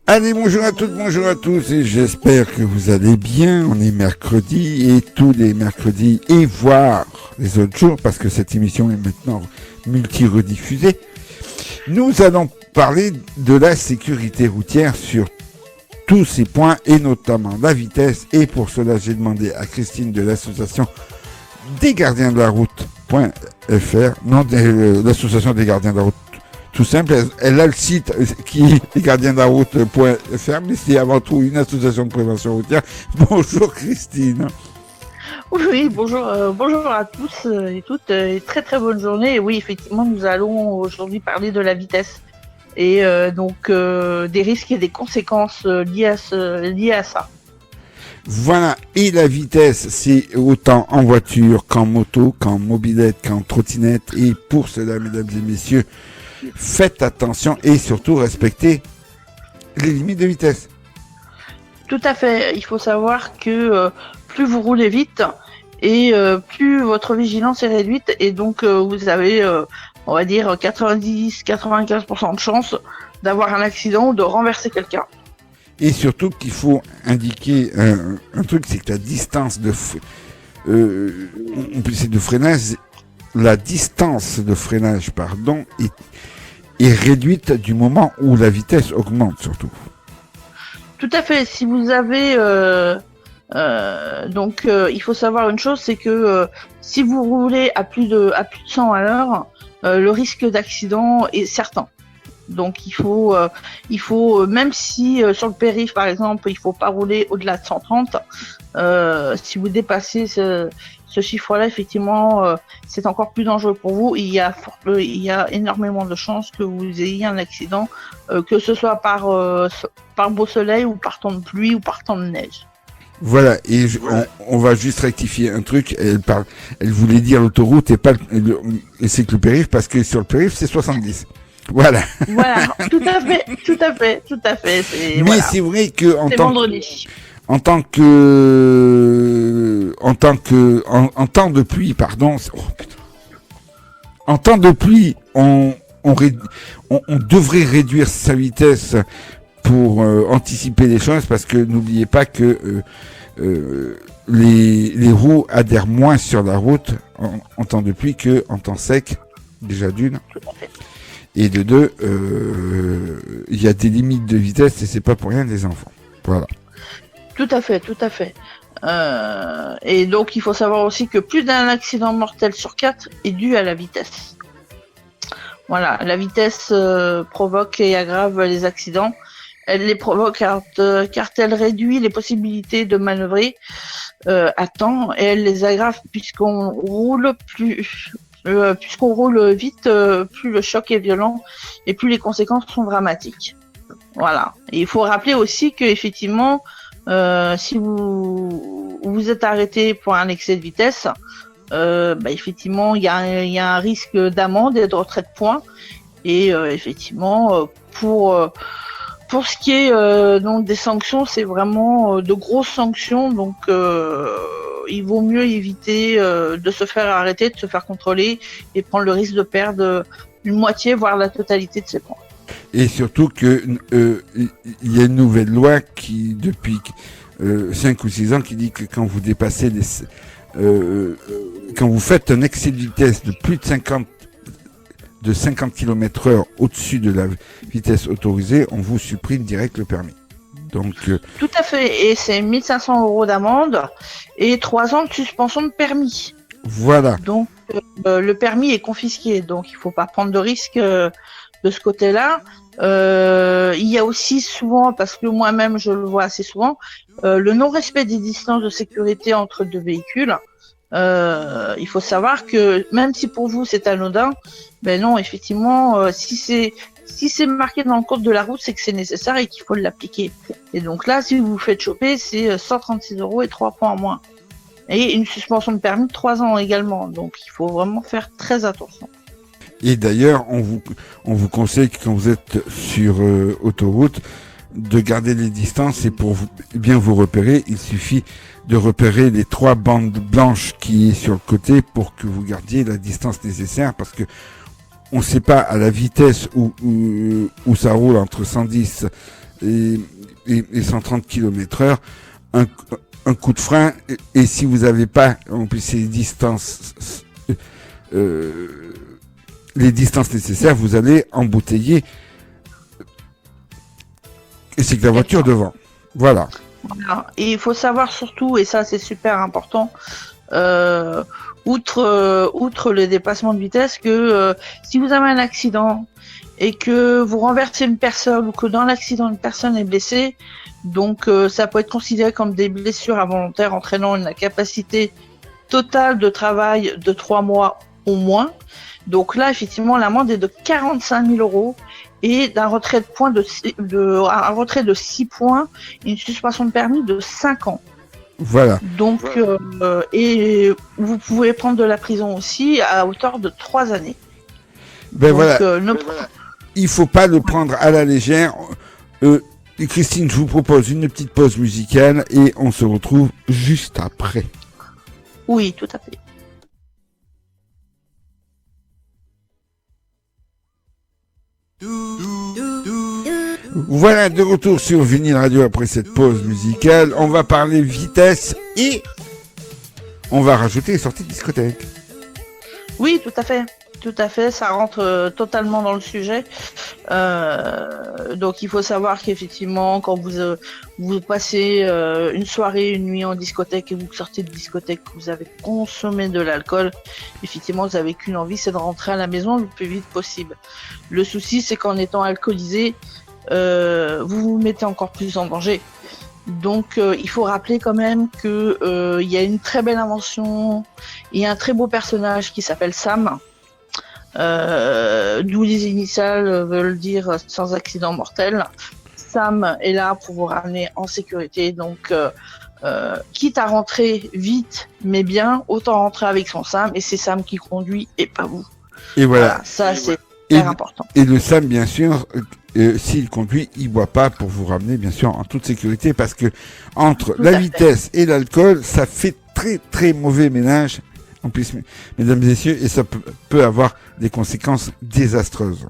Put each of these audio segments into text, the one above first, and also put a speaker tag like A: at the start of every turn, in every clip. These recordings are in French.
A: Allez, bonjour à toutes, bonjour à tous, et j'espère que vous allez bien. On est mercredi, et tous les mercredis, et voire les autres jours, parce que cette émission est maintenant multi-rediffusée, nous allons parler de la sécurité routière sur tous ces points, et notamment la vitesse. Et pour cela, j'ai demandé à Christine de l'association des gardiens de la route.fr, non, l'association des gardiens de la route, tout simple, elle a le site qui est lesgardiensdelaroute.fr, mais c'est avant tout une association de prévention routière. Bonjour Christine.
B: Oui, bonjour à tous et toutes, et très très bonne journée. Et oui, effectivement, nous allons aujourd'hui parler de la vitesse et des risques et des conséquences liées à ça.
A: Voilà, et la vitesse, c'est autant en voiture qu'en moto, qu'en mobilette, qu'en trottinette. Et pour cela, mesdames et messieurs, faites attention et surtout respectez les limites de vitesse.
B: Tout à fait. Il faut savoir que plus vous roulez vite et plus votre vigilance est réduite, et donc vous avez, on va dire, 90-95% de chance d'avoir un accident ou de renverser quelqu'un.
A: Et surtout qu'il faut indiquer un truc, c'est que la distance de freinage, la distance de freinage, est réduite du moment où la vitesse augmente surtout.
B: Tout à fait. Si vous avez il faut savoir une chose, c'est que si vous roulez à plus de 100 à l'heure, le risque d'accident est certain. Donc il faut même si sur le périph' par exemple, il faut pas rouler au-delà de 130. Si vous dépassez ce chiffre-là, effectivement, c'est encore plus dangereux pour vous. Il y a énormément de chances que vous ayez un accident, que ce soit par beau soleil ou par temps de pluie ou par temps de neige.
A: Voilà, et on va juste rectifier un truc. Elle voulait dire l'autoroute et pas et c'est que le périph', parce que sur le périph' c'est 70. Voilà.
B: Voilà, tout à fait.
A: Mais c'est vrai que en temps de pluie, on devrait réduire sa vitesse pour anticiper les choses, parce que n'oubliez pas que les roues adhèrent moins sur la route en temps de pluie que en temps sec, déjà d'une. Et de deux, il y a des limites de vitesse, et c'est pas pour rien des enfants. Voilà.
B: Tout à fait. Et donc il faut savoir aussi que plus d'un accident mortel sur 4 est dû à la vitesse. Voilà, la vitesse provoque et aggrave les accidents. Elle les provoque car elle réduit les possibilités de manœuvrer à temps, et elle les aggrave puisqu'on roule vite, plus le choc est violent et plus les conséquences sont dramatiques. Voilà. Et il faut rappeler aussi que effectivement, si vous êtes arrêté pour un excès de vitesse, effectivement, il y a un risque d'amende et de retrait de points. Et effectivement, pour ce qui est donc des sanctions, c'est vraiment de grosses sanctions. Donc il vaut mieux éviter de se faire arrêter, de se faire contrôler et prendre le risque de perdre une moitié, voire la totalité de ses points.
A: Et surtout que il y a une nouvelle loi qui, depuis 5 ou 6 ans, qui dit que quand vous dépassez quand vous faites un excès de vitesse de plus de 50 km/h au-dessus de la vitesse autorisée, on vous supprime direct le permis. Donc,
B: tout à fait, et c'est 1 500 € d'amende et 3 ans de suspension de permis.
A: Voilà.
B: Donc le permis est confisqué, donc il faut pas prendre de risque de ce côté-là. Il y a aussi souvent, parce que moi-même je le vois assez souvent, le non-respect des distances de sécurité entre deux véhicules. Il faut savoir que même si pour vous c'est anodin, ben non, effectivement, si c'est marqué dans le code de la route, c'est que c'est nécessaire et qu'il faut l'appliquer. Et donc là, si vous vous faites choper, c'est 136 € et 3 points en moins. Et une suspension de permis de 3 ans également. Donc il faut vraiment faire très attention.
A: Et d'ailleurs, on vous conseille que quand vous êtes sur autoroute, de garder les distances, et pour bien vous repérer, il suffit de repérer les 3 bandes blanches qui est sur le côté pour que vous gardiez la distance nécessaire, parce que on ne sait pas à la vitesse où ça roule entre 110 et 130 km/h, un coup de frein, et si vous n'avez pas en plus les distances nécessaires, vous allez embouteiller, et c'est que la voiture devant. Voilà.
B: Et il faut savoir surtout, et ça c'est super important, outre le dépassement de vitesse, que si vous avez un accident et que vous renversez une personne ou que dans l'accident une personne est blessée, donc ça peut être considéré comme des blessures involontaires entraînant une incapacité totale de travail de 3 mois au moins. Donc là, effectivement, l'amende est de 45 000 € et d'un retrait de points un retrait de 6 points et une suspension de permis de 5 ans.
A: Voilà.
B: Donc, et vous pouvez prendre de la prison aussi à hauteur de 3 années.
A: Ben donc, voilà.
B: Voilà.
A: Il faut pas le prendre à la légère. Christine, je vous propose une petite pause musicale et on se retrouve juste après.
B: Oui, tout à fait.
A: Voilà, de retour sur Vinyl Radio après cette pause musicale. On va parler vitesse et on va rajouter les sorties de discothèque.
B: Oui, tout à fait. Tout à fait, ça rentre totalement dans le sujet. Donc il faut savoir qu'effectivement, quand vous passez une soirée, une nuit en discothèque et vous sortez de discothèque, vous avez consommé de l'alcool, effectivement, vous n'avez qu'une envie, c'est de rentrer à la maison le plus vite possible. Le souci, c'est qu'en étant alcoolisé, vous vous mettez encore plus en danger. Donc il faut rappeler quand même que il y a une très belle invention, il y a un très beau personnage qui s'appelle Sam. D'où les initiales veulent dire sans accident mortel. Sam est là pour vous ramener en sécurité, donc quitte à rentrer vite mais bien, autant rentrer avec son Sam, et c'est Sam qui conduit et pas vous.
A: Et voilà,
B: ça c'est très important.
A: Et le Sam, bien sûr, s'il conduit, il boit pas pour vous ramener bien sûr en toute sécurité, parce que entre la vitesse et l'alcool, ça fait très très mauvais ménage. En plus, mesdames et messieurs, et ça peut avoir des conséquences désastreuses.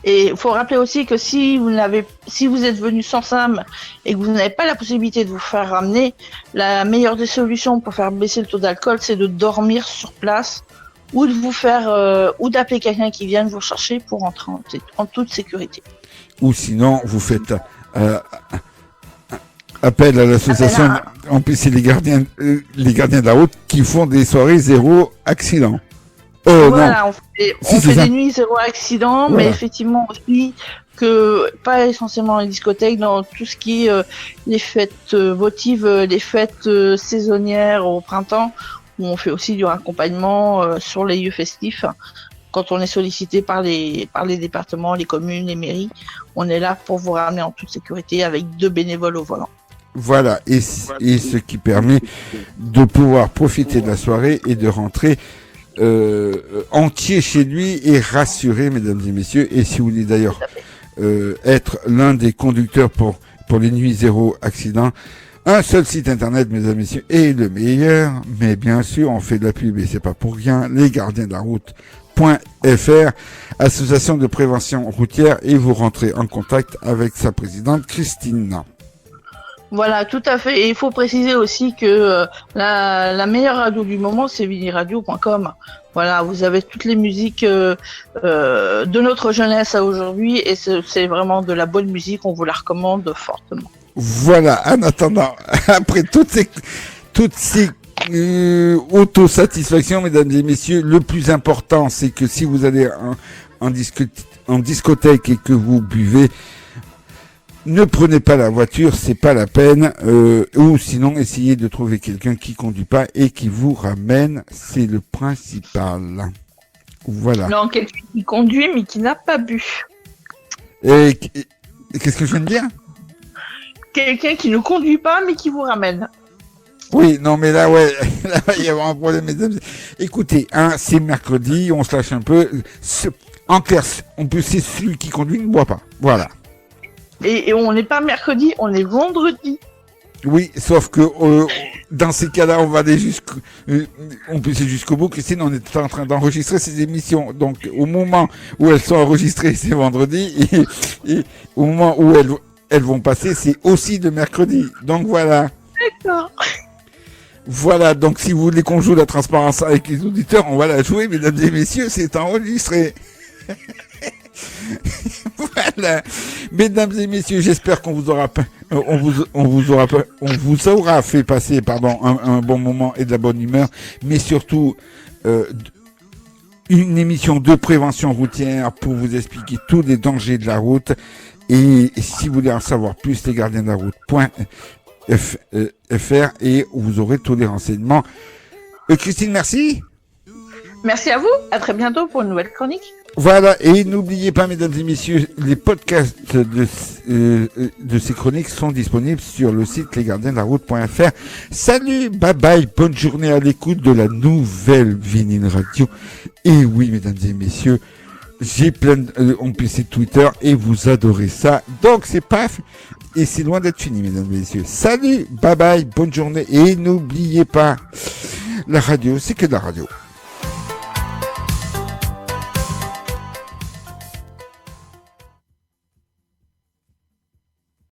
B: Et il faut rappeler aussi que si vous êtes venu sans Sam et que vous n'avez pas la possibilité de vous faire ramener, la meilleure des solutions pour faire baisser le taux d'alcool, c'est de dormir sur place ou de vous faire ou d'appeler quelqu'un qui vienne vous chercher pour rentrer en toute sécurité.
A: Ou sinon, vous faites appel à l'association. En plus, c'est les gardiens de la route qui font des soirées zéro accident.
B: Voilà, on fait des nuits zéro accident, voilà. Mais effectivement aussi que pas essentiellement les discothèques, dans tout ce qui est les fêtes votives, les fêtes saisonnières au printemps, où on fait aussi du raccompagnement sur les lieux festifs. Quand on est sollicité par les départements, les communes, les mairies, on est là pour vous ramener en toute sécurité avec 2 bénévoles au volant.
A: Voilà, et ce qui permet de pouvoir profiter de la soirée et de rentrer entier chez lui et rassuré, mesdames et messieurs. Et si vous voulez d'ailleurs être l'un des conducteurs pour les nuits zéro accident, un seul site internet, mesdames et messieurs, est le meilleur, mais bien sûr, on fait de la pub et c'est pas pour rien, lesgardiensdelaroute.fr, association de prévention routière, et vous rentrez en contact avec sa présidente, Christine.
B: Voilà, tout à fait. Et il faut préciser aussi que la meilleure radio du moment, c'est vinyradio.com. Voilà, vous avez toutes les musiques de notre jeunesse à aujourd'hui, et c'est vraiment de la bonne musique, on vous la recommande fortement. Voilà,
A: en attendant, après toutes ces autosatisfactions, mesdames et messieurs, le plus important, c'est que si vous allez en discothèque et que vous buvez, ne prenez pas la voiture, c'est pas la peine, ou sinon essayez de trouver quelqu'un qui conduit pas et qui vous ramène, c'est le principal. Voilà.
B: Non, quelqu'un qui conduit mais qui n'a pas bu.
A: Et qu'est-ce que je viens de dire ?
B: Quelqu'un qui ne conduit pas mais qui vous ramène.
A: Oui, non mais là ouais, là il va y avoir un problème, mesdames. Écoutez, c'est mercredi, on se lâche un peu. En clair, c'est celui qui conduit ne boit pas. Voilà.
B: Et on n'est pas mercredi, on est vendredi.
A: Oui, sauf que dans ces cas-là, on va aller on peut aller jusqu'au bout. Christine, on est en train d'enregistrer ces émissions. Donc, au moment où elles sont enregistrées, c'est vendredi. Et au moment où elles vont passer, c'est aussi de mercredi. Donc, voilà.
B: D'accord.
A: Voilà, donc si vous voulez qu'on joue la transparence avec les auditeurs, on va la jouer, mesdames et messieurs, c'est enregistré. Voilà, mesdames et messieurs, j'espère qu'on vous aura fait passer, un bon moment et de la bonne humeur, mais surtout une émission de prévention routière pour vous expliquer tous les dangers de la route. Et si vous voulez en savoir plus, lesgardiensdelarroute.fr et vous aurez tous les renseignements. Christine, merci.
B: Merci à vous. À très bientôt pour une nouvelle chronique.
A: Voilà, et n'oubliez pas, mesdames et messieurs, les podcasts de ces chroniques sont disponibles sur le site lesgardiensdelarroute.fr. Salut, bye bye, bonne journée à l'écoute de la nouvelle Vinyle Radio. Et oui, mesdames et messieurs, j'ai plein on peut essayer Twitter et vous adorez ça. Donc c'est paf, et c'est loin d'être fini, mesdames et messieurs. Salut, bye bye, bonne journée, et n'oubliez pas, la radio, c'est que de la radio.